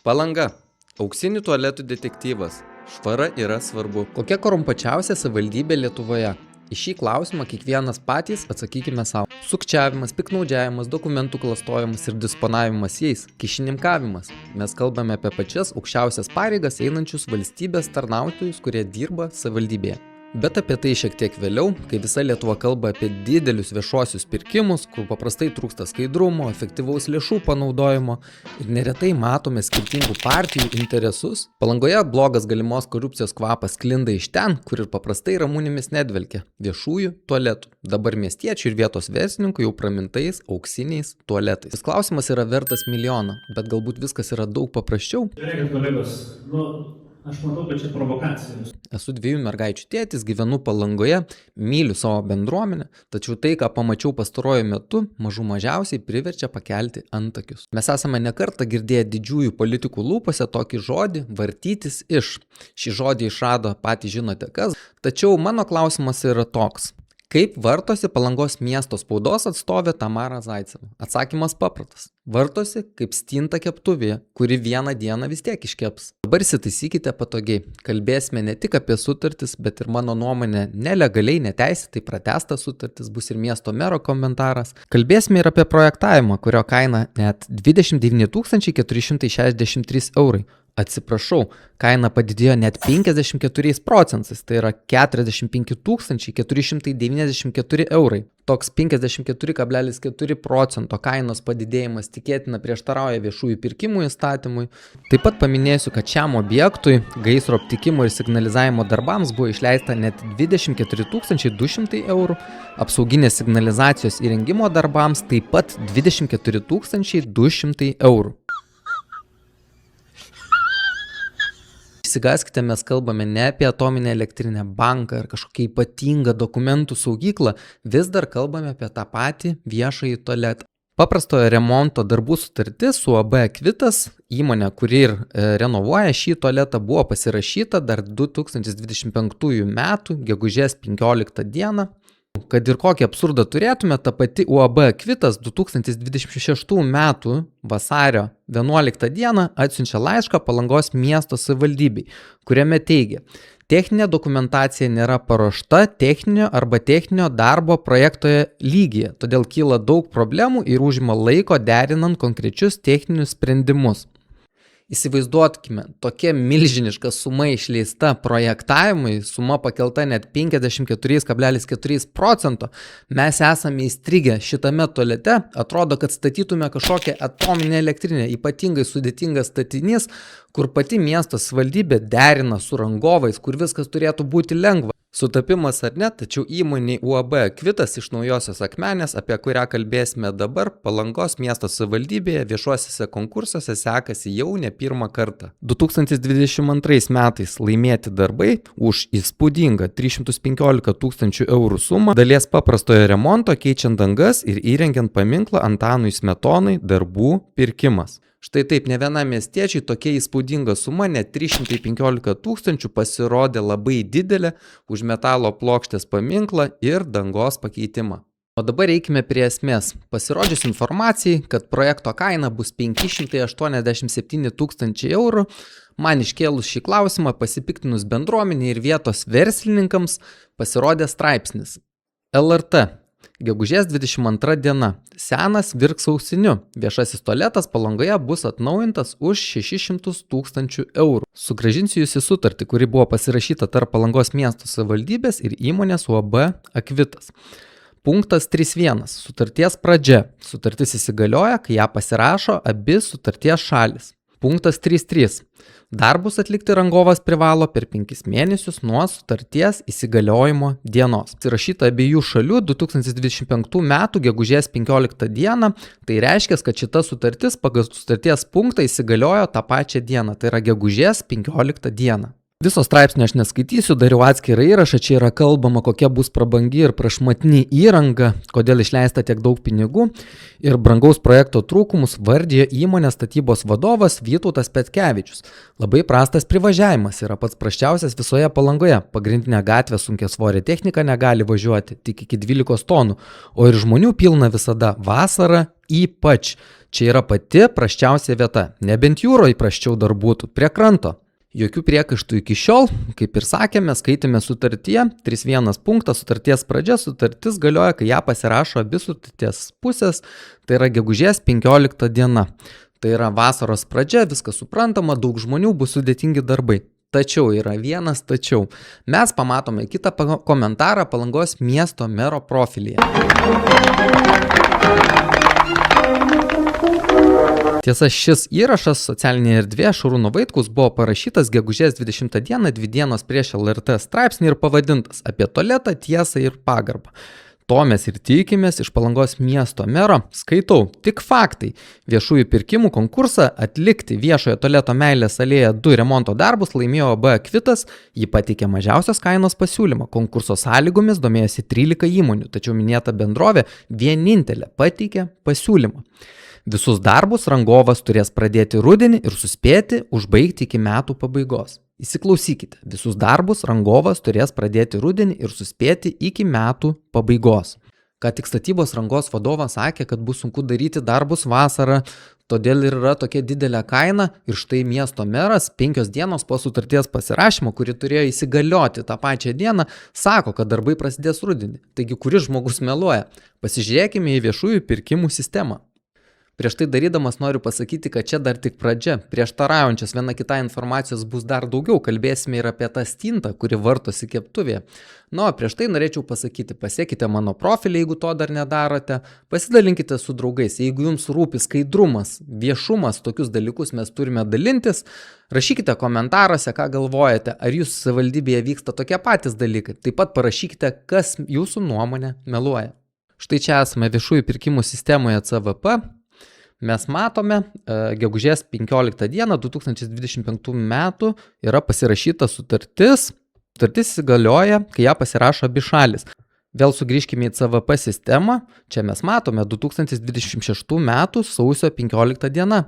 Palanga. Auksinių tualetų detektyvas. Švara yra svarbu. Kokia korumpuočiausia savivaldybė Lietuvoje? Į šį klausimą kiekvienas patys atsakykime savo. Sukčiavimas, piktnaudžiavimas, dokumentų klastojimas ir disponavimas jais, kyšininkavimas. Mes kalbame apie pačias aukščiausias pareigas einančius valstybės tarnautojus, kurie dirba savivaldybėje. Bet apie tai šiek tiek vėliau, kai visa Lietuva kalba apie didelius viešuosius pirkimus, kur paprastai trūksta skaidrumo, efektyvaus lėšų panaudojimo ir neretai matome skirtingų partijų interesus. Palangoje blogas galimos korupcijos kvapas sklinda iš ten, kur ir paprastai ramūnėmis nedvelkia – viešųjų tualetų. Dabar miestiečių ir vietos verslininkų jau pramintais auksiniais tualetais. Šis klausimas yra vertas milijoną, bet galbūt viskas yra daug paprasčiau. Žiūrėkit, kolegos, aš matau, kad čia provokacijos. Esu 2 mergaičių tėtis, gyvenu Palangoje, myliu savo bendruomenę, tačiau tai, ką pamačiau pastaruoju metu, mažiausiai priverčia pakelti antakius. Mes esame nekartą girdėję didžiųjų politikų lūpose tokį žodį vartytis iš. Šį žodį išrado patys žinote kas, tačiau mano klausimas yra toks. Kaip vartosi Palangos miesto spaudos atstovė Tamara Zaiceva? Atsakymas paprastas. Vartosi kaip stinta keptuvėje, kuri vieną dieną vis tiek iškeps. Dabar įsitaisykite patogiai. Kalbėsime ne tik apie sutartis, bet ir mano nuomonė nelegaliai, neteisėtai pratęstas sutartis, bus ir miesto mero komentaras. Kalbėsime ir apie projektavimą, kurio kaina net 29 463 eurai. Atsiprašau, kaina padidėjo net 54%, tai yra 45 494 eurai. Toks 54,4% kainos padidėjimas tikėtina prieštarauja viešųjų pirkimų įstatymui. Taip pat paminėsiu, kad šiam objektui gaisro aptikimo ir signalizavimo darbams buvo išleista net 24 200 eurų, apsauginės signalizacijos įrengimo darbams taip pat 24 200 eurų. Įsigaskite, mes kalbame ne apie atominę elektrinę, banką ar kažkokią ypatingą dokumentų saugyklą, vis dar kalbame apie tą patį viešąjį tualetą. Paprastojo remonto darbų sutartis su UAB Akvitas, įmonė, kuri ir renovuoja šį tualetą, buvo pasirašyta dar 2025 metų, gegužės 15 dieną. Kad ir kokį absurdą turėtume, ta pati UAB Akvitas 2026 metų vasario 11 dieną atsiunčia laišką Palangos miesto savivaldybei, kuriame teigia: techninė dokumentacija nėra paruošta techninio arba techninio darbo projektoje lygyje, todėl kyla daug problemų ir užima laiko derinant konkrečius techninius sprendimus. Įsivaizduokime, tokia milžiniška suma išleista projektavimui, suma pakelta net 54,4%, mes esame įstrigę šitame tualete, atrodo, kad statytume kažkokią atominę elektrinę, ypatingai sudėtingas statinys, kur pati miesto savivaldybė derina su rangovais, kur viskas turėtų būti lengva. Sutapimas ar ne, tačiau įmonė UAB Akvitas iš Naujosios Akmenės, apie kurią kalbėsime dabar, Palangos miesto savivaldybėje viešuosiuose konkursuose sekasi jau ne pirmą kartą. 2022 metais laimėti darbai už įspūdingą 315 000 eurų sumą dalies paprastojo remonto keičiant dangas ir įrengiant paminklą Antanui Smetonai darbų pirkimas. Štai taip, ne vienam miestiečiui tokia įspūdinga suma, net 315 000 pasirodė labai didelė už metalo plokštės paminklą ir dangos pakeitimą. O dabar eikime prie esmės. Pasirodžius informacijai, kad projekto kaina bus 587 000 eurų, man iškėlus šį klausimą pasipiktinus bendruomenė ir vietos verslininkams pasirodė straipsnis. LRT. Gegužės 22 diena. Senas virks ausiniu. Viešasis tualetas Palangoje bus atnaujintas už 600 000 eurų. Sugrąžinsiu jūs į sutartį, kuri buvo pasirašyta tarp Palangos miesto savivaldybės ir įmonės UAB Akvitas. Punktas 3.1. Sutarties pradžia. Sutartis įsigalioja, kai ją pasirašo abi sutarties šalis. Punktas 3.3. Darbus atlikti rangovas privalo per 5 mėnesius nuo sutarties įsigaliojimo dienos. Įrašyta abiejų šalių 2025 metų gegužės 15 dieną, tai reiškia, kad šita sutartis pagal sutarties punktą įsigaliojo tą pačią dieną, tai yra gegužės 15 dieną. Viso straipsnio aš neskaitysiu, dariau atskirą įrašą, čia yra kalbama, kokia bus prabangi ir prašmatni įranga, kodėl išleista tiek daug pinigų ir brangaus projekto trūkumus vardijo įmonės statybos vadovas Vytautas Petkevičius. Labai prastas privažiavimas yra pats prasčiausias visoje Palangoje, pagrindinė gatvė sunkiasvorė technika negali važiuoti, tik iki 12 tonų, o ir žmonių pilna visada vasarą, Ypač čia yra pati prasčiausia vieta, nebent jūroje prasčiau dar būtų, prie kranto. Jokių priekaištų iki šiol, kaip ir sakėme, skaitėme sutartyje, 3.1 punktas, sutarties pradžia, sutartis galioja, kai ją pasirašo abi sutarties pusės, tai yra gegužės 15 diena. Tai yra vasaros pradžia, viskas suprantama, daug žmonių, bus sudėtingi darbai. Tačiau yra vienas tačiau. Mes pamatome kitą komentarą Palangos miesto mero profilyje. Tiesa, šis įrašas socialinėje erdvėje Šarūno Vaitkaus buvo parašytas gegužės 20 dieną, 2 dienos prieš LRT straipsnį ir pavadintas apie tualetą, tiesą ir pagarbą. To mes ir tikimės iš Palangos miesto mero. Skaitau, tik faktai. Viešųjų pirkimų konkursą atlikti viešojo tualeto Meilės alėja 2 remonto darbus laimėjo AB Kvitas, ji pateikė mažiausios kainos pasiūlymą. Konkurso sąlygomis domėjosi 13 įmonių, tačiau minėta bendrovė vienintelė pateikė pasiūlymą. Visus darbus rangovas turės pradėti rudenį ir suspėti užbaigti iki metų pabaigos. Įsiklausykite, visus darbus rangovas turės pradėti rudenį ir suspėti iki metų pabaigos. Ką tik statybos rangos vadovas sakė, kad bus sunku daryti darbus vasarą, todėl ir yra tokia didelė kaina ir štai miesto meras 5 dienos po sutarties pasirašymo, kuri turėjo įsigalioti tą pačią dieną, sako, kad darbai prasidės rudenį. Taigi, kuris žmogus meluoja? Pasižiūrėkime į viešųjų pirkimų sistemą. Prieš tai darydamas noriu pasakyti, kad čia dar tik pradžia, prieštaraujančios viena kita informacijos bus dar daugiau, kalbėsime ir apie tą stintą, kuri vartosi keptuvėje. O prieš tai norėčiau pasakyti, pasiekite mano profilį, jeigu to dar nedarote, pasidalinkite su draugais, jeigu jums rūpi skaidrumas, viešumas, tokius dalykus mes turime dalintis, rašykite komentaruose, ką galvojate, ar jūsų savivaldybėje vyksta tokie patys dalykai, taip pat parašykite, kas jūsų nuomonė meluoja. Štai čia esame viešųjų pirkimų sistemoje CVP. Mes matome, gegužės 15 dieną 2025 metų yra pasirašyta sutartis. Sutartis įsigalioja, kai ją pasirašo abi šalis. Vėl sugrįžkime į CVP sistemą. Čia mes matome 2026 metų sausio 15 diena.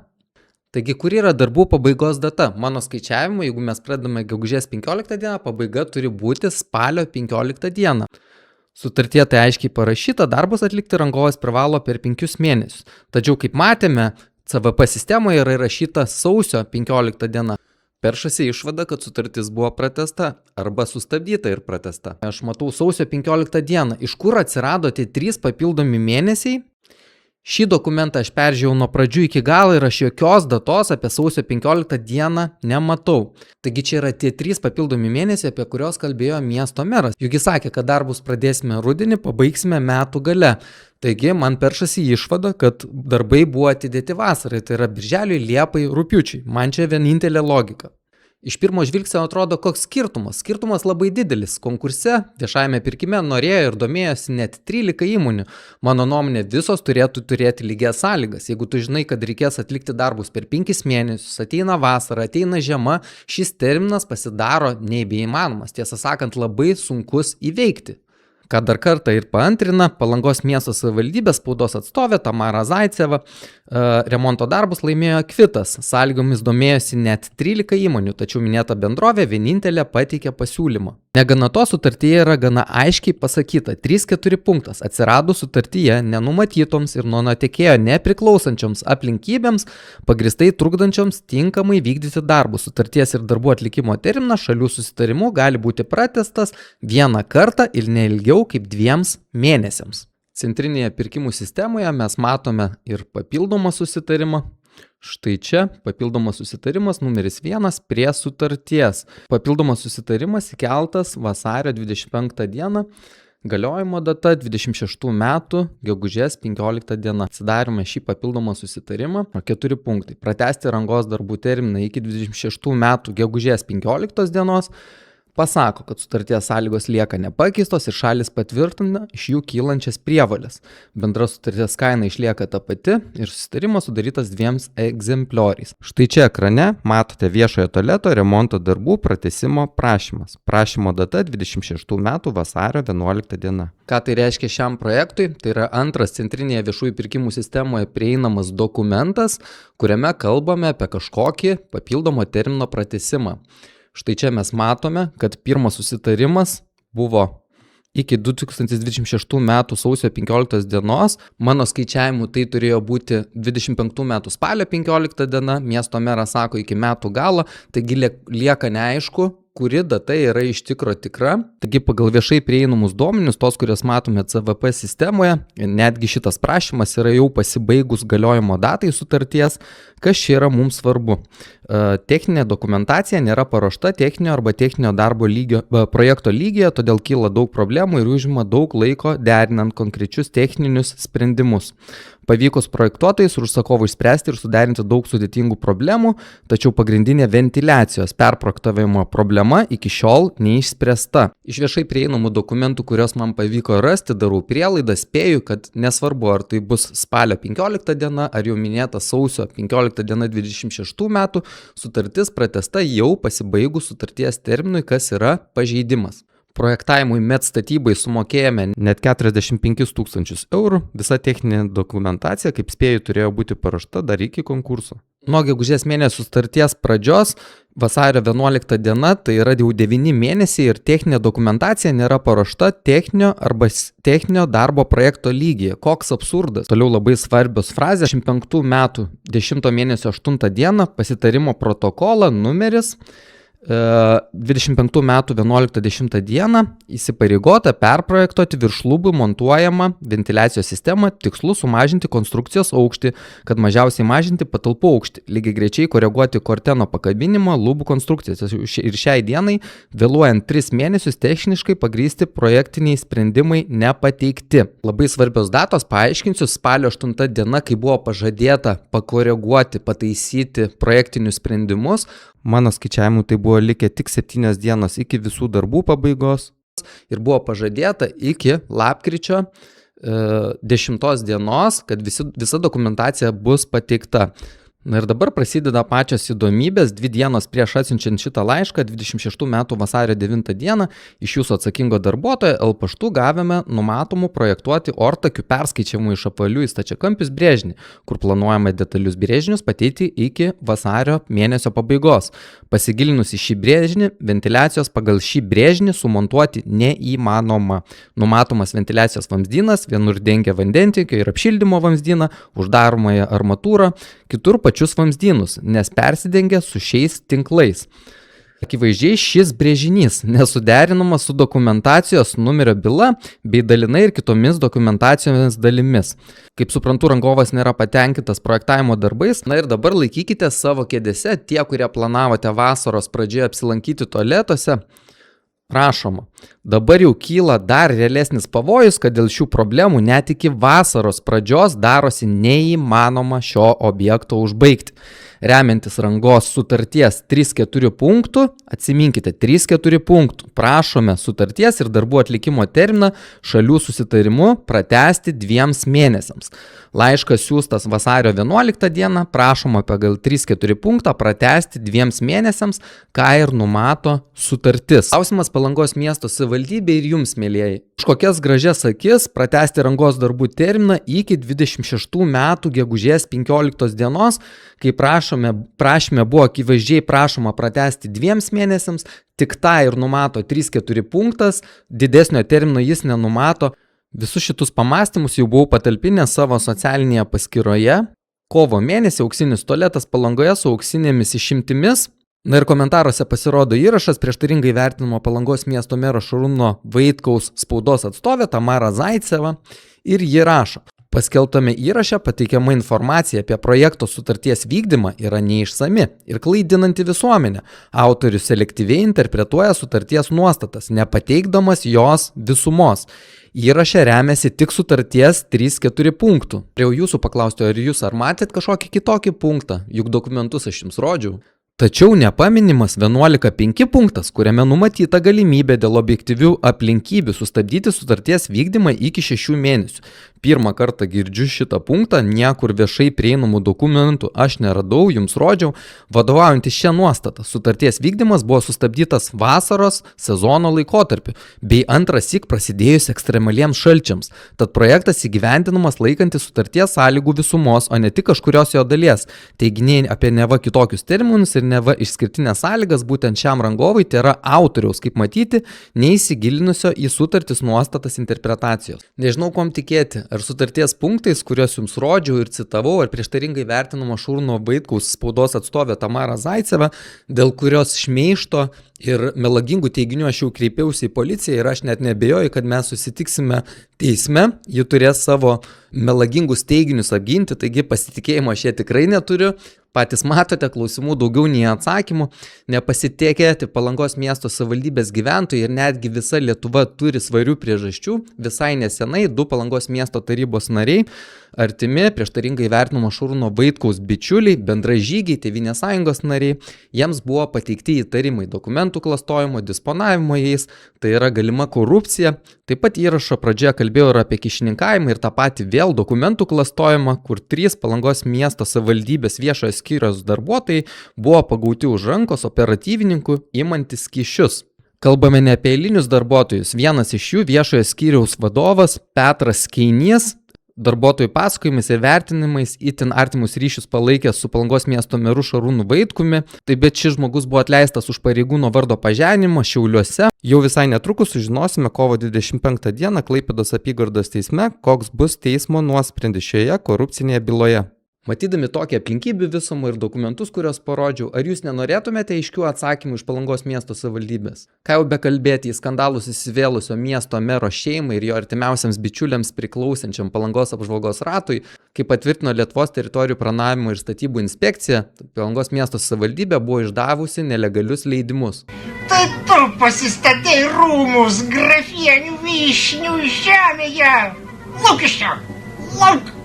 Taigi, kur yra darbų pabaigos data? Mano skaičiavimu, jeigu mes pradame gegužės 15 dieną, pabaiga turi būti spalio 15 dieną. Sutartyje tai aiškiai parašyta, darbus atlikti rangovas privalo per 5 mėnesius. Tačiau, kaip matėme, CVP sistemoje yra įrašyta sausio 15 diena. Peršasi išvada, kad sutartis buvo pratęsta arba sustabdyta ir pratęsta. Aš matau sausio 15 dieną. Iš kur atsirado tie 3 papildomi mėnesiai? Šį dokumentą aš peržiūrėjau nuo pradžių iki galo ir aš jokios datos apie sausio 15 dieną nematau. Taigi čia yra tie 3 papildomi mėnesiai, apie kurios kalbėjo miesto meras. Juk jis sakė, kad darbus pradėsime rudenį, pabaigsime metų gale. Taigi man peršasi išvada, kad darbai buvo atidėti vasarai, tai yra birželiui, liepai, rugpjūčiui. Man čia vienintelė logika. Iš pirmo žvilgsnio atrodo, koks skirtumas. Skirtumas labai didelis. Konkurse viešajame pirkime norėjo ir domėjosi net 13 įmonių. Mano nuomonė, visos turėtų turėti lygias sąlygas. Jeigu tu žinai, kad reikės atlikti darbus per 5 mėnesius, ateina vasara, ateina žiema, šis terminas pasidaro neįbeįmanomas. Tiesą sakant, labai sunkus įveikti. Ką dar kartą ir paantrina Palangos miesto savivaldybės spaudos atstovė Tamara Zaiceva, remonto darbus laimėjo Kvitas, sąlygomis domėjosi net 13 įmonių, tačiau minėta bendrovė vienintelė pateikė pasiūlymą. Negana to, sutartyje yra gana aiškiai pasakyta, 3.4 punktas, atsirado sutartyje nenumatytoms ir nuo tiekėjo nepriklausančioms aplinkybėms, pagristai trukdančioms tinkamai vykdyti darbus. Sutarties ir darbų atlikimo terminas šalių susitarimu gali būti pratęstas vieną kartą ir neilgiau kaip 2 mėnesiams. Centrinėje pirkimų sistemoje mes matome ir papildomą susitarimą. Štai čia papildomas susitarimas numeris 1 prie sutarties. Papildomas susitarimas įkeltas vasario 25 dieną, galiojimo data 26 metų gegužės 15 diena. Atsidarome šį papildomą susitarimą. 4 punktai. Pratęsti rangos darbų terminą iki 26 metų gegužės 15 dienos. Pasako, kad sutarties sąlygos lieka nepakeistos ir šalis patvirtina iš jų kylančias prievolės. Bendra sutarties kaina išlieka ta pati ir susitarimas sudarytas 2 egzemplioriais. Štai čia ekrane matote viešojo tualeto remonto darbų pratęsimo prašymas. Prašymo data 26 metų vasario 11 diena. Ką tai reiškia šiam projektui? Tai yra antras centrinėje viešųjų pirkimų sistemoje prieinamas dokumentas, kuriame kalbame apie kažkokį papildomo termino pratęsimą. Štai čia mes matome, kad pirmas susitarimas buvo iki 2026 metų sausio 15 dienos. Mano skaičiavimu tai turėjo būti 25 metų spalio 15 diena, miesto meras sako iki metų galo, taigi lieka neaišku, kuri data yra iš tikro tikra. Taigi pagal viešai prieinamus duomenis, tos, kurias matome CVP sistemoje, netgi šitas prašymas yra jau pasibaigus galiojimo datai sutarties. Kas čia yra mums svarbu? Techninė dokumentacija nėra paruošta techninio arba techninio darbo projekto lygyje, todėl kyla daug problemų ir užima daug laiko derinant konkrečius techninius sprendimus. Pavykus projektuotojais ir užsakovui išspręsti ir suderinti daug sudėtingų problemų, tačiau pagrindinė ventiliacijos perprojektavimo problema iki šiol neišspręsta. Iš viešai prieinamų dokumentų, kuriuos man pavyko rasti, darau prielaidą, spėju, kad nesvarbu, ar tai bus spalio 15 diena, ar jau minėta sausio 15 diena 26 metų, sutartis pratęsta jau pasibaigus sutarties terminui, kas yra pažeidimas. Projektavimui MET statybai sumokėjome net 45 000 eurų. Visa techninė dokumentacija, kaip spėju, turėjo būti paruošta dar iki konkurso. Nuo gegužės mėnesio sutarties pradžios, vasario 11 diena, tai yra jau 9 mėnesiai ir techninė dokumentacija nėra paruošta techninio arba techninio darbo projekto lygyje. Koks absurdas. Toliau labai svarbios frazės. 25 metų 10 mėnesio 8 dieną pasitarimo protokolą numeris 25 metų 11.10 dieną įsipareigota perprojektuoti virš lubų montuojamą ventiliacijos sistemą tikslu sumažinti konstrukcijos aukštį, kad mažiausiai mažinti patalpų aukštį, lygiai greičiai koreguoti korteno pakabinimą lubų konstrukcijas. Ir šiai dienai, vėluojant 3 mėnesius, techniškai pagrįsti projektiniai sprendimai nepateikti. Labai svarbios datos paaiškinsiu. Spalio 8 diena, kai buvo pažadėta pakoreguoti, pataisyti projektinius sprendimus. Mano skaičiavimu tai buvo likę tik 7 dienos iki visų darbų pabaigos ir buvo pažadėta iki lapkričio 10 dienos, kad visa dokumentacija bus pateikta. Na ir dabar prasideda pačios įdomybės. 2 dienos prieš atsiunčiant šitą laišką, 26 metų vasario 9 dieną, iš jūsų atsakingo darbuotojo L paštu gavome numatomų projektuoti ortakių perskaičiavimų iš apvalių į stačiakampius brėžinį, kur planuojama detalius brėžinius pateikti iki vasario mėnesio pabaigos. Pasigilinus į šį brėžinį, ventiliacijos pagal šį brėžinį sumontuoti neįmanoma. Numatomas ventiliacijos vamzdynas vienur dengia vandentiekio ir apšildymo vamzdyną, uždaromąją armatūrą, kitur pačius vamzdynus, nes persidengia su šiais tinklais. Akivaizdžiai šis brėžinys nesuderinamas su dokumentacijos numerio byla bei dalinai ir kitomis dokumentacijomis dalimis. Kaip suprantu, rangovas nėra patenkintas projektavimo darbais. Na ir dabar laikykite savo kėdėse, tie, kurie planavote vasaros pradžioje apsilankyti tualetuose. Prašoma, dabar jau kyla dar realesnis pavojus, kad dėl šių problemų net iki vasaros pradžios darosi neįmanoma šio objekto užbaigti. Remiantis rangos sutarties 3-4 punktų, atsiminkite 3-4 punktų, prašome sutarties ir darbų atlikimo terminą šalių susitarimu pratęsti 2 mėnesiams. Laiškas siųstas vasario 11 dieną, prašoma pagal 3-4 punktą pratęsti 2 mėnesiams, ką ir numato sutartis. Klausimas Palangos miesto savivaldybė ir jums, mielieji. Už kokias gražias akis pratęsti rangos darbų terminą iki 26 metų gegužės 15 dienos, kai prašyme buvo akivaizdžiai prašoma pratęsti 2 mėnesiams, tik tą ir numato 3-4 punktas, didesnio termino jis nenumato. Visus šitus pamąstymus jau buvau patalpinęs savo socialinėje paskyroje. Kovo mėnesį auksinis tualetas Palangoje su auksinėmis išimtimis. Na ir komentaruose pasirodo įrašas prieštaringai vertinimo Palangos miesto mero Šarūno Vaitkaus spaudos atstovė Tamara Zaiceva ir ji rašo: paskelbtame įraše pateikiama informacija apie projekto sutarties vykdymą yra neišsami ir klaidinanti visuomenę. Autorius selektyviai interpretuoja sutarties nuostatas, nepateikdamas jos visumos. Įraše remiasi tik sutarties 3-4 punktų. Jau jūsų paklausti, ar matėt kažkokį kitokį punktą, juk dokumentus aš jums rodžiau. Tačiau nepaminimas 11.5 punktas, kuriame numatyta galimybė dėl objektyvių aplinkybių sustabdyti sutarties vykdymą iki 6 mėnesių. Pirmą kartą girdžiu šitą punktą, niekur viešai prieinamų dokumentų aš neradau, jums rodžiau. Vadovaujantys šią nuostatą, sutarties vykdymas buvo sustabdytas vasaros sezono laikotarpiu, bei antrąsyk prasidėjus ekstremaliems šalčiams. Tad projektas įgyvendinamas laikantis sutarties sąlygų visumos, o ne tik kažkurios jo dalies. Teiginiai apie neva kitokius terminus ir neva išskirtinės sąlygas būtent šiam rangovui tai yra autoriaus, kaip matyti, neįsigilinusio į sutartis nuostatas interpretacijos. Nežinau, kuom tikėti. Ar sutarties punktais, kuriuos jums rodžiau ir citavau, ar prieštaringai vertinamo Šarūno Vaitkaus spaudos atstovė Tamara Zaiceva, dėl kurios šmeižto ir melagingų teiginių aš jau kreipiausi į policiją ir aš net nebejoju, kad mes susitiksime teisme, ji turės savo melagingus teiginius apginti, taigi pasitikėjimo aš jie tikrai neturiu. Patys matote, klausimų daugiau nei atsakymų, nepasitikėti Palangos miesto savivaldybės gyventojai ir netgi visa Lietuva turi svarių priežasčių. Visai nesenai 2 Palangos miesto tarybos nariai, artimi, prieštaringai vertinamo Šarūno Vaitkaus bičiuliai, bendražygiai, Tėvynės sąjungos nariai, jiems buvo pateikti įtarimai dokumentų klastojimo, disponavimo jais, tai yra galima korupcija. Taip pat įrašo pradžioje kalbėjau ir apie kyšininkavimą ir tą patį vėl dokumentų klastojimą, kur 3 Palangos miesto savivaldybės viešojo skyriaus darbuotojai buvo pagauti už rankos operatyvininkų imantis kyšius. Kalbame ne apie eilinius darbuotojus, vienas iš jų viešojo skyriaus vadovas Petras Keinys, darbuotojų pasakojimais ir vertinimais itin artimus ryšius palaikęs su Palangos miesto meru Šarūnu Vaitkumi, tai bet šis žmogus buvo atleistas už pareigūno vardo pažeminimą Šiauliuose. Jau visai netrukus sužinosime kovo 25 dieną Klaipėdos apygardos teisme, koks bus teismo nuosprendis šioje korupcinėje byloje. Matydami tokią aplinkybių visumą ir dokumentus, kuriuos parodžiau, ar jūs nenorėtumėte aiškių atsakymų iš Palangos miesto savivaldybės? Ką jau bekalbėti į skandalus įsivėlusio miesto mero šeimai ir jo artimiausiams bičiuliams priklausančiam Palangos apžvalgos ratui, kaip patvirtino Lietuvos teritorijų planavimo ir statybų inspekcija, Palangos miesto savivaldybė buvo išdavusi nelegalius leidimus. Tai tu pasistatei rūmus grafienių vyšnių žemėje! Luk iš čia! Luk!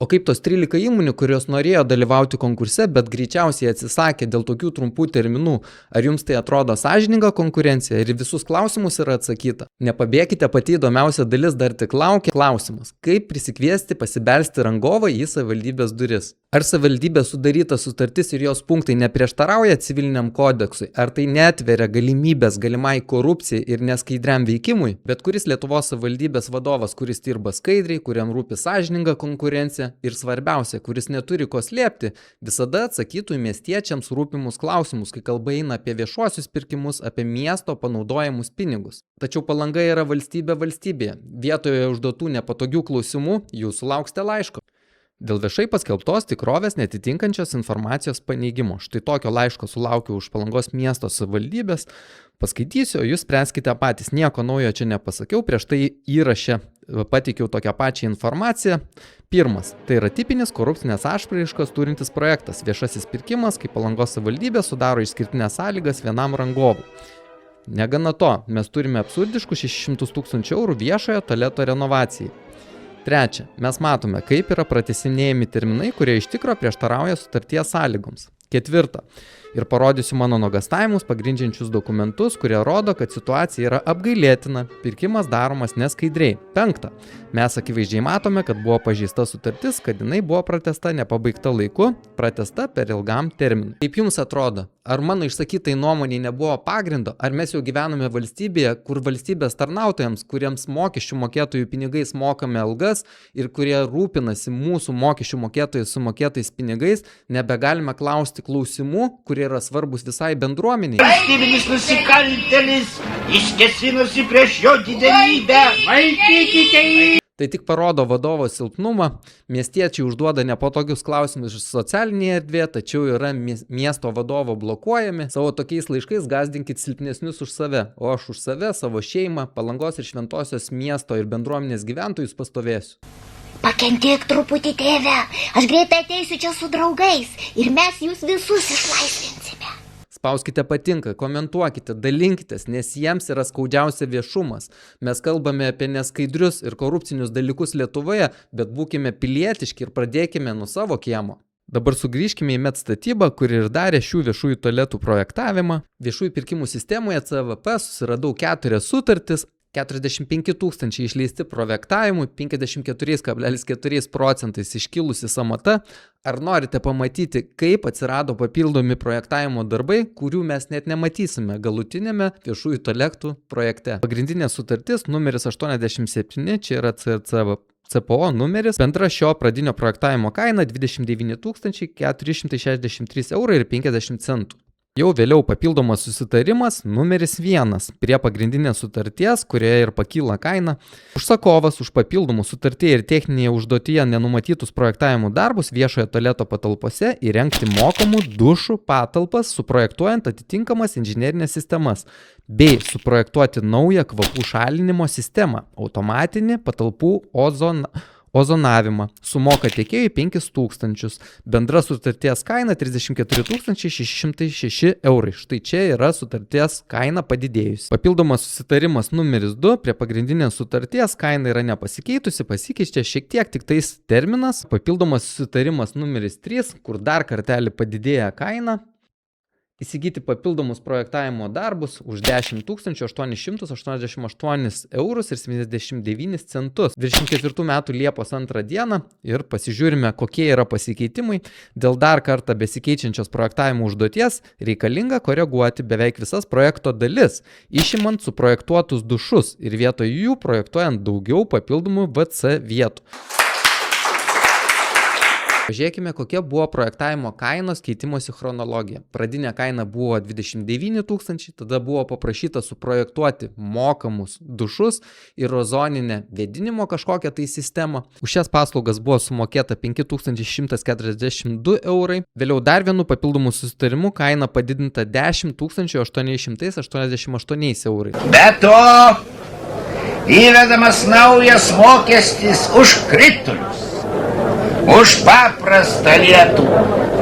O kaip tos 13 įmonių, kurios norėjo dalyvauti konkurse, bet greičiausiai atsisakė dėl tokių trumpų terminų, ar jums tai atrodo sąžininga konkurencija ir visus klausimus yra atsakyta? Nepabėkite, pati įdomiausia dalis dar tik laukia. Klausimas, kaip prisikviesti pasibelsti rangovą į savivaldybės duris? Ar savivaldybės sudaryta sutartis ir jos punktai neprieštarauja civiliniam kodeksui? Ar tai neatveria galimybės galimai korupcijai ir neskaidriam veikimui? Bet kuris Lietuvos savivaldybės vadovas, kuris dirba skaidriai, kuriam rūpi sąžininga konkurencija ir svarbiausia, kuris neturi ko slėpti, visada atsakytų į miestiečiams rūpimus klausimus, kai kalba eina apie viešuosius pirkimus, apie miesto panaudojamus pinigus. Tačiau Palanga yra valstybė valstybėje. Vietoje užduotų nepatogių klausimų jūs sulauksite laiško dėl viešai paskelbtos tikrovės netitinkančios informacijos paneigimo. Štai tokio laiško sulaukiau už Palangos miesto savivaldybės. Paskaitysiu, o jūs spręskite patys. Nieko naujo čia nepasakiau, prieš tai įraše pateikiau tokią pačią informaciją. Pirmas, tai yra tipinis korupcinės apraiškas turintis projektas. Viešasis pirkimas, kai Palangos savivaldybė sudaro išskirtinės sąlygas vienam rangovui. Negana to, mes turime absurdiškų 600 000 eurų viešojo tualeto renovacijai. Trečia, mes matome, kaip yra pratesinėjami terminai, kurie iš tikro prieštarauja sutarties sąlygoms. Ketvirta, ir parodysiu mano nuogąstavimus pagrindžiančius dokumentus, kurie rodo, kad situacija yra apgailėtina, pirkimas daromas neskaidriai. Penkta, mes akivaizdžiai matome, kad buvo pažeista sutartis, kad jinai buvo pratęsta nepabaigta laiku, pratęsta per ilgam terminui. Kaip jums atrodo, ar mano išsakytai nuomoniai nebuvo pagrindo, ar mes jau gyvename valstybėje, kur valstybės tarnautojams, kuriems mokesčių mokėtojų pinigais mokame algas ir kurie rūpinasi mūsų mokesčių mokėtojų sumokėtais pinigais, nebegalime klausti klausimų, kurie yra svarbus visai bendruomeniai. Valstybinis nusikaltėlis iškėsinusi prieš jo didelybę. Vaikykite jį! Tai tik parodo vadovo silpnumą. Miestiečiai užduoda nepatogius klausimus iš socialinėje erdvėje, tačiau yra miesto vadovo blokuojami. Savo tokiais laiškais gąsdinkit silpnesnius už save, o aš už save, savo šeimą, Palangos ir Šventosios miesto ir bendruomenės gyventojus pastovėsiu. Pakentėk truputį, tėve, aš greitai ateisiu čia su draugais ir mes jūs visus išlaisvinsime. Spauskite patinka, komentuokite, dalinkitės, nes jiems yra skaudžiausia viešumas. Mes kalbame apie neskaidrius ir korupcinius dalykus Lietuvoje, bet būkime pilietiški ir pradėkime nuo savo kiemo. Dabar sugrįžkime į MET statybą, kuri ir darė šių viešųjų tualetų projektavimą. Viešųjų pirkimų sistemoje CVP susiradau 4 sutartis 45 000 išleisti projektavimui, 54,4% iškilusi sąmata. Ar norite pamatyti, kaip atsirado papildomi projektavimo darbai, kurių mes net nematysime galutinėme viešųjų intelektų projekte? Pagrindinė sutartis numeris 87, čia yra CPO numeris, bendra šio pradinio projektavimo kaina 29 463 € ir 50 centų. Jau vėliau papildomas susitarimas numeris 1 prie pagrindinės sutarties, kurioje ir pakyla kaina. Užsakovas už papildomų sutartyje ir techninėje užduotyje nenumatytus projektavimo darbus viešojo tualeto patalpose įrengti mokamų dušų patalpas, suprojektuojant atitinkamas inžinerinės sistemas, bei suprojektuoti naują kvapų šalinimo sistemą, automatinį patalpų ozonavimą, sumoka tiekėjui 5 000, bendra sutarties kaina 34 606 €. Štai čia yra sutarties kaina padidėjusi. Papildomas susitarimas numeris 2 prie pagrindinės sutarties kaina yra nepasikeitusi, pasikeičia šiek tiek tik tais terminas. Papildomas susitarimas numeris 3, kur dar kartelį padidėja kaina. Įsigyti papildomus projektavimo darbus už 10 888 € ir 79 centus 24 metų Liepos 2 dieną ir pasižiūrime, kokie yra pasikeitimai. Dėl dar kartą besikeičiančios projektavimo užduoties reikalinga koreguoti beveik visas projekto dalis, išimant suprojektuotus dušus ir vietoj jų projektuojant daugiau papildomų VC vietų. Pažiūrėkime, kokia buvo projektavimo kainos keitimosi chronologija. Pradinė kaina buvo 29 000, tada buvo paprašyta suprojektuoti mokamus dušus ir ozoninę vėdinimo kažkokią tai sistemą. Už šias paslaugas buvo sumokėta 5142 €. Vėliau dar vienu papildomu susitarimu kaina padidinta 10 888 €. Be to, įvedamas naujas mokestis už kritulius. Už paprastą lietų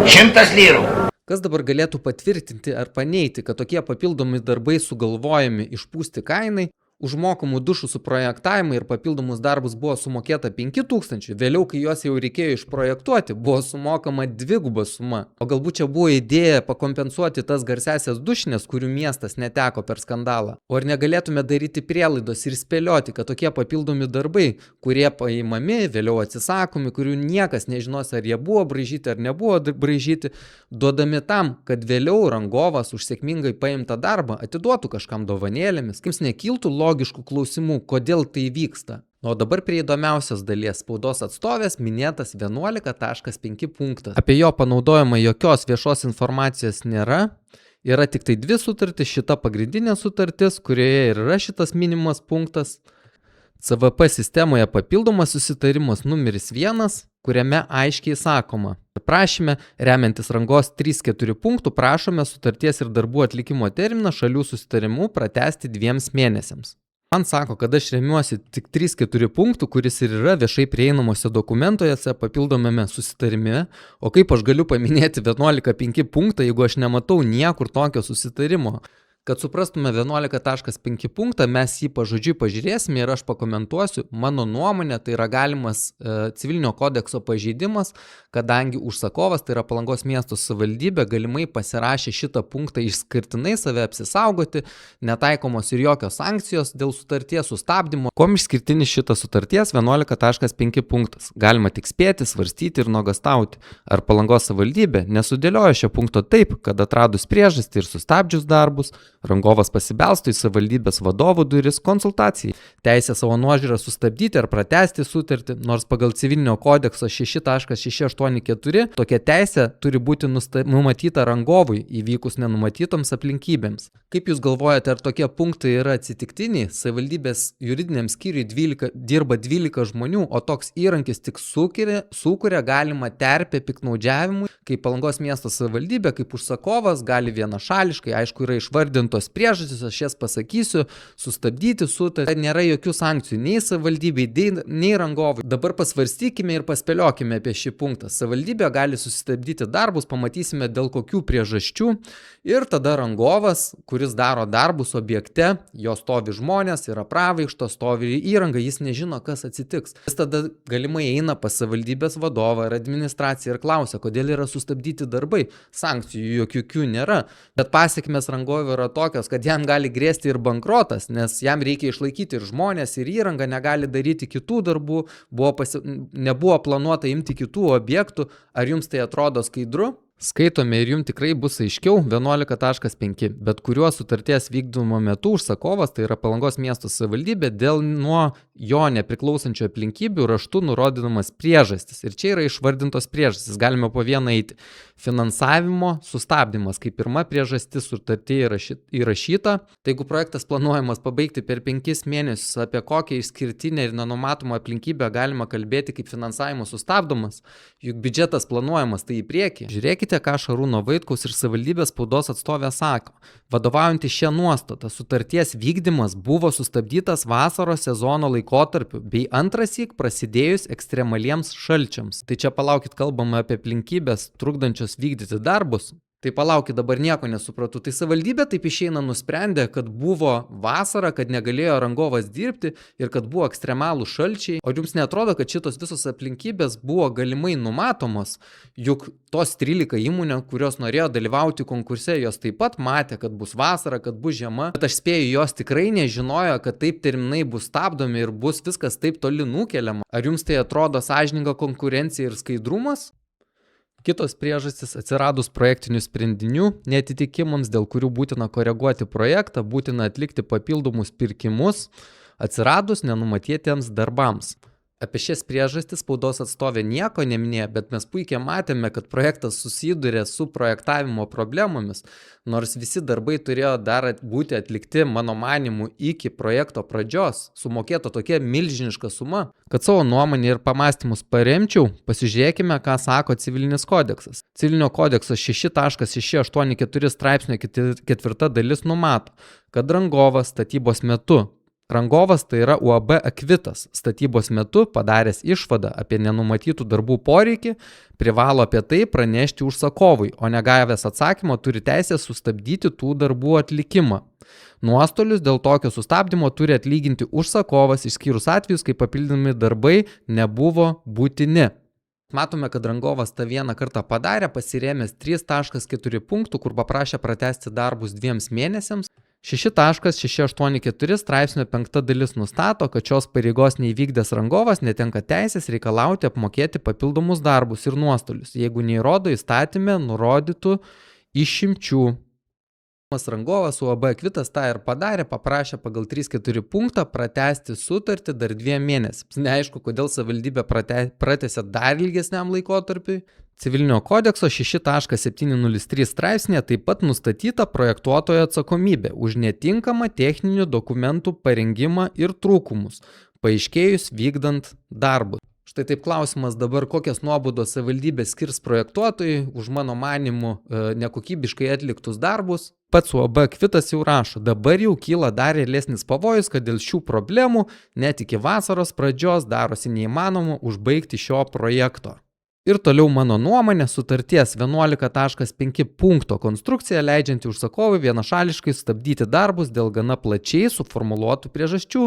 100 lyrų. Kas dabar galėtų patvirtinti ar paneigti, kad tokie papildomi darbai sugalvojami išpūsti kainai? Už mokamų dušų suprojektavimą ir papildomus darbus buvo sumokėta 5 000, vėliau, kai juos jau reikėjo išprojektuoti, buvo sumokama dviguba suma. O galbūt čia buvo idėja pakompensuoti tas garsiasias dušines, kurių miestas neteko per skandalą. O ar negalėtume daryti prielaidos ir spėlioti, kad tokie papildomi darbai, kurie paimami, vėliau atsisakomi, kurių niekas nežinos, ar jie buvo braižyti ar nebuvo braižyti, duodami tam, kad vėliau rangovas už sėkmingai paimtą darbą atiduotų kažkam dovanėlėmis, kaip nekiltų logiškų klausimų, kodėl tai vyksta. O dabar prie įdomiausios dalies spaudos atstovės minėtas 11.5 punktas. Apie jo panaudojimą jokios viešos informacijos nėra. Yra tik tai 2 sutartys, šita pagrindinė sutartis, kurioje ir yra šitas minimas punktas. CVP sistemoje papildomas susitarimas numeris 1, kuriame aiškiai sakoma. Prašyme, remiantis rangos 3-4 punktų, prašome sutarties ir darbų atlikimo terminą šalių susitarimu pratęsti 2 mėnesiams. Man sako, kad aš remiuosi tik 3-4 punktų, kuris ir yra viešai prieinamuose dokumentuose papildomame susitarime, o kaip aš galiu paminėti 11.5 punktą, jeigu aš nematau niekur tokio susitarimo. Kad suprastume 11.5 punktą, mes jį pažodžiui pažiūrėsime ir aš pakomentuosiu. Mano nuomonė, tai yra galimas civilinio kodekso pažeidimas, kadangi užsakovas, tai yra Palangos miesto savivaldybė, galimai pasirašė šitą punktą išskirtinai save apsisaugoti, netaikomos ir jokios sankcijos dėl sutarties sustabdymo. Kuom išskirtinis šitas sutarties 11.5 punktas? Galima tik spėti, svarstyti ir nuogąstauti. Ar Palangos savivaldybė nesudėliojo šio punkto taip, kad atradus priežastį ir sustabdžius darbus, rangovas pasibelstų į savivaldybės vadovų duris konsultacijai. Teisė savo nuožiūrą sustabdyti ar pratęsti sutartį, nors pagal civilinio kodekso 6.684 tokia teisė turi būti numatyta rangovui įvykus nenumatytoms aplinkybėms. Kaip jūs galvojate, ar tokie punktai yra atsitiktiniai? Savivaldybės juridiniam skyriui dirba 12 žmonių, o toks įrankis tik sukuria galimą terpę piknaudžiavimui, kai Palangos miesto savivaldybė kaip užsakovas gali vienašališkai, aišku, yra išvardintos priežastys, aš jas pasakysiu, sustabdyti sutartį. Nėra jokių sankcijų nei savivaldybei, nei rangovui. Dabar pasvarstykime ir paspėliokime apie šį punktą. Savivaldybė gali sustabdyti darbus, pamatysime dėl kokių priežasčių ir tada rangovas, kuris daro darbus objekte, jo stovi žmonės, yra pravaikšto, stovi įranga, jis nežino, kas atsitiks. Jis tada galimai eina pas savivaldybės vadovą ir administraciją ir klausia, kodėl yra sustabdyti darbai. Sankcijų jokių nėra, bet pasekmės rangovui yra tokios, kad jam gali grėsti ir bankrotas, nes jam reikia išlaikyti ir žmonės, ir įrangą, negali daryti kitų darbų, nebuvo planuota imti kitų objektų. Ar jums tai atrodo skaidru? Skaitome ir jums tikrai bus aiškiau 11.5. Bet kuriuo sutarties vykdymo metu užsakovas, tai yra Palangos miesto savivaldybė, dėl nuo jo nepriklausančių aplinkybių raštu nurodydamas priežastis. Ir čia yra išvardintos priežastis, galime po vieną eiti. Finansavimo sustabdymas, kaip pirma priežastis sutartyje įrašyta. Tai jeigu projektas planuojamas pabaigti per 5 mėnesius, apie kokią išskirtinę ir nenumatomą aplinkybę galima kalbėti kaip finansavimo sustabdomas, juk biudžetas planuojamas tai į priekį. Žiūrėkite, ką Šarūno Vaitkaus ir savivaldybės spaudos atstovė sako. Vadovaujantį šią nuostatą, sutarties vykdymas buvo sustabdytas vasaros sezono laikotarpiu bei antrąsyk prasidėjus ekstremaliems šalčiams. Tai čia palaukit, kalbame apie aplinkybės trukdančios vykdyti darbus. Tai palaukit, dabar nieko nesupratau. Tai savivaldybė taip išeina nusprendė, kad buvo vasara, kad negalėjo rangovas dirbti ir kad buvo ekstremalų šalčiai. O jums neatrodo, kad šitos visos aplinkybės buvo galimai numatomos? Juk tos 13 įmonių, kurios norėjo dalyvauti konkurse, jos taip pat matė, kad bus vasara, kad bus žiema. Bet aš spėju, jos tikrai nežinojo, kad taip terminai bus stabdomi ir bus viskas taip toli nukeliama. Ar jums tai atrodo sąžininga konkurencija ir skaidrumas? Kitos priežastys atsiradus projektinių sprendinių neatitikimams, dėl kurių būtina koreguoti projektą, būtina atlikti papildomus pirkimus, atsiradus nenumatytiems darbams. Apie šias priežastis spaudos atstovė nieko neminėjo, bet mes puikiai matėme, kad projektas susiduria su projektavimo problemomis, nors visi darbai turėjo dar būti atlikti, mano manimu, iki projekto pradžios, sumokėta tokia milžiniška suma. Kad savo nuomonę ir pamastymus paremčiau, pasižiūrėkime, ką sako civilinis kodeksas. Civilinio kodekso 6.684 straipsnio 4 dalis numato, kad rangovas statybos metu, rangovas tai yra UAB Akvitas, statybos metu padaręs išvadą apie nenumatytų darbų poreikį, privalo apie tai pranešti užsakovui, o negavęs atsakymo turi teisę sustabdyti tų darbų atlikimą. Nuostolius dėl tokio sustabdymo turi atlyginti užsakovas, išskyrus atvejus, kai papildomi darbai nebuvo būtini. Matome, kad rangovas tą vieną kartą padarė, pasirėmęs 3.4 punktų, kur paprašė pratęsti darbus 2 mėnesiams. 6.684 straipsnio 5 dalis nustato, kad šios pareigos neįvykdęs rangovas netenka teisės reikalauti apmokėti papildomus darbus ir nuostolius, jeigu neįrodo įstatyme nurodytų išimčių. Rangovas UAB Akvitas tą ir padarė, paprašė pagal 3.4 punktą pratęsti sutartį dar 2 mėnesiams. Neaišku, kodėl savivaldybė pratęsė dar ilgesniam laikotarpiui. Civilinio kodekso 6.703 straipsnėje taip pat nustatyta projektuotojo atsakomybė už netinkamą techninių dokumentų parengimą ir trūkumus, paaiškėjus vykdant darbus. Štai taip klausimas dabar, kokias nuobaudos savivaldybė skirs projektuotojui už mano manimu nekokybiškai atliktus darbus. Pats UAB Akvitas jau rašo, dabar jau kyla dar realesnis pavojus, kad dėl šių problemų net iki vasaros pradžios darosi neįmanoma užbaigti šio projekto. Ir toliau mano nuomonė, sutarties 11.5 punkto konstrukcija leidžianti užsakovui vienašališkai stabdyti darbus dėl gana plačiai suformuluotų priežasčių,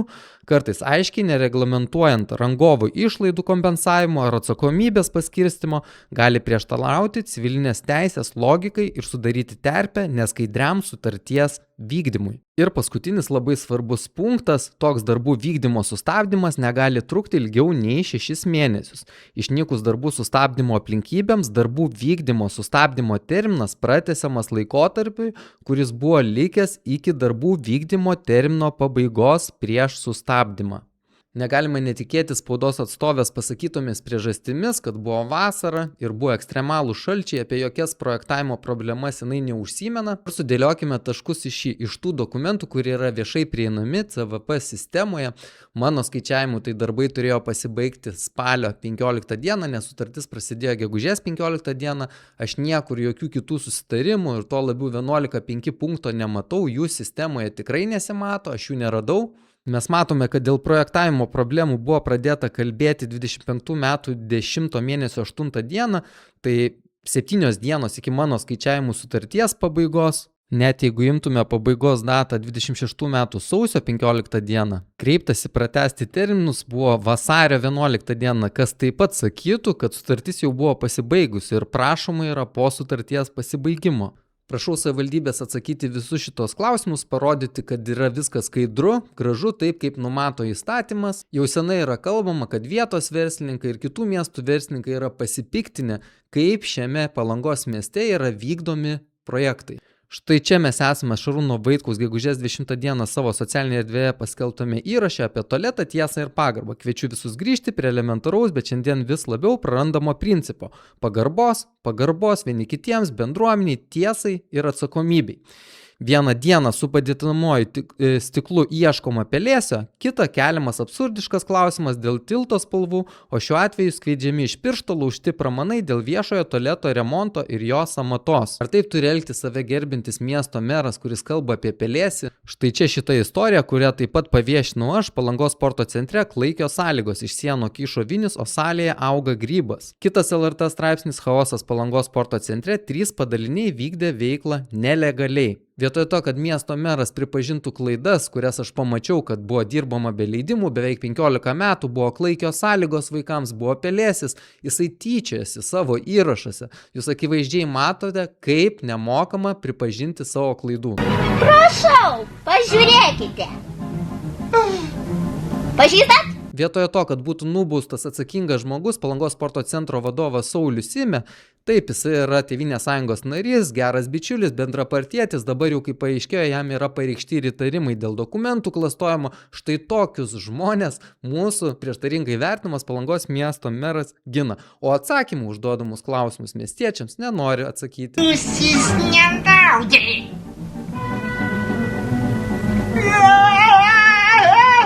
kartais aiškiai nereglamentuojant rangovų išlaidų kompensavimo ar atsakomybės paskirstimo, gali prieštarauti civilinės teisės logikai ir sudaryti terpę neskaidriam sutarties vykdymui. Ir paskutinis labai svarbus punktas, toks darbų vykdymo sustabdymas negali trukti ilgiau nei 6 mėnesius. Išnykus darbų sustabdymo aplinkybėms, darbų vykdymo sustabdymo terminas pratęsiamas laikotarpiui, kuris buvo likęs iki darbų vykdymo termino pabaigos prieš sustabdymą. Negalima netikėti spaudos atstovės pasakytomis priežastimis, kad buvo vasara ir buvo ekstremalų šalčiai, apie jokias projektavimo problemas jinai neužsimena. Ir sudėliokime taškus iš tų dokumentų, kurie yra viešai prieinami CVP sistemoje. Mano skaičiavimu tai darbai turėjo pasibaigti spalio 15 dieną, nes sutartis prasidėjo gegužės 15 dieną. Aš niekur jokių kitų susitarimų ir to labiau 11.5 punkto nematau, jų sistemoje tikrai nesimato, aš jų neradau. Mes matome, kad dėl projektavimo problemų buvo pradėta kalbėti 25 metų 10 mėnesio 8 dieną, tai 7 dienos iki mano skaičiavimų sutarties pabaigos. Net jeigu imtume pabaigos datą 26 metų sausio 15 dieną, kreiptasi pratęsti terminus buvo vasario 11 dieną, kas taip pat sakytų, kad sutartis jau buvo pasibaigusi ir prašoma yra po sutarties pasibaigimo. Prašau savivaldybės atsakyti visus šitos klausimus, parodyti, kad yra viskas skaidru, gražu, taip kaip numato įstatymas. Jau senai yra kalbama, kad vietos verslininkai ir kitų miestų verslininkai yra pasipiktinę, kaip šiame Palangos mieste yra vykdomi projektai. Štai čia mes esame Šarūno Vaitkaus gegužės 20 dieną savo socialinėje erdvėje paskelbtame įraše apie tualetą, tiesą ir pagarbą. Kviečiu visus grįžti prie elementaraus, bet šiandien vis labiau prarandamo principo – pagarbos vieni kitiems, bendruomeniai, tiesai ir atsakomybei. Vieną dieną su padidinamuoju stiklu ieškoma pelėsio, kitą keliamas absurdiškas klausimas dėl tilto spalvų, o šiuo atveju skleidžiami iš piršto laužti pramanai dėl viešojo tualeto remonto ir jo sąmatos. Ar taip turi elgtis save gerbintis miesto meras, kuris kalba apie pelėsį? Štai čia šita istorija, kurią taip pat paviešinau aš Palangos sporto centre klaikios sąlygos. Iš sieno kyšo vinis, o salėje auga grybas. Kitas LRT straipsnis chaosas Palangos sporto centre, 3 padaliniai vykdė veiklą nelegaliai. Vietoj to, kad miesto meras pripažintų klaidas, kurias aš pamačiau, kad buvo dirbama be leidimų, beveik 15 metų, buvo klaikios sąlygos vaikams, buvo pelėsis, jisai tyčiasi savo įrašuose. Jūs akivaizdžiai matote, kaip nemokama pripažinti savo klaidų. Prašau, pažiūrėkite. Pažįstat? Vietoje to, kad būtų nubaustas atsakingas žmogus, Palangos sporto centro vadovas Saulius Sime, taip, jisai yra Tėvynės sąjungos narys, geras bičiulis, bendrapartietis, dabar jau kaip paaiškėjo, jam yra pareikšti ir įtarimai dėl dokumentų klastojimo. Štai tokius žmonės mūsų prieštaringai vertinamas Palangos miesto meras gina, o atsakymų užduodamus klausimus miestiečiams nenori atsakyti. Jūs nedaudžiai.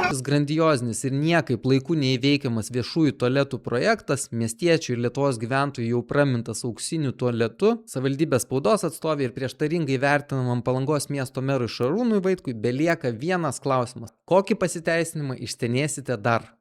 Šis grandiozinis ir niekaip laiku neįveikiamas viešųjų tualetų projektas, miestiečių ir Lietuvos gyventojų jau pramintas auksiniu tualetu, savivaldybės spaudos atstovė ir prieštaringai vertinamam Palangos miesto merui Šarūnui Vaitkui belieka vienas klausimas. Kokį pasiteisinimą išstenėsite dar?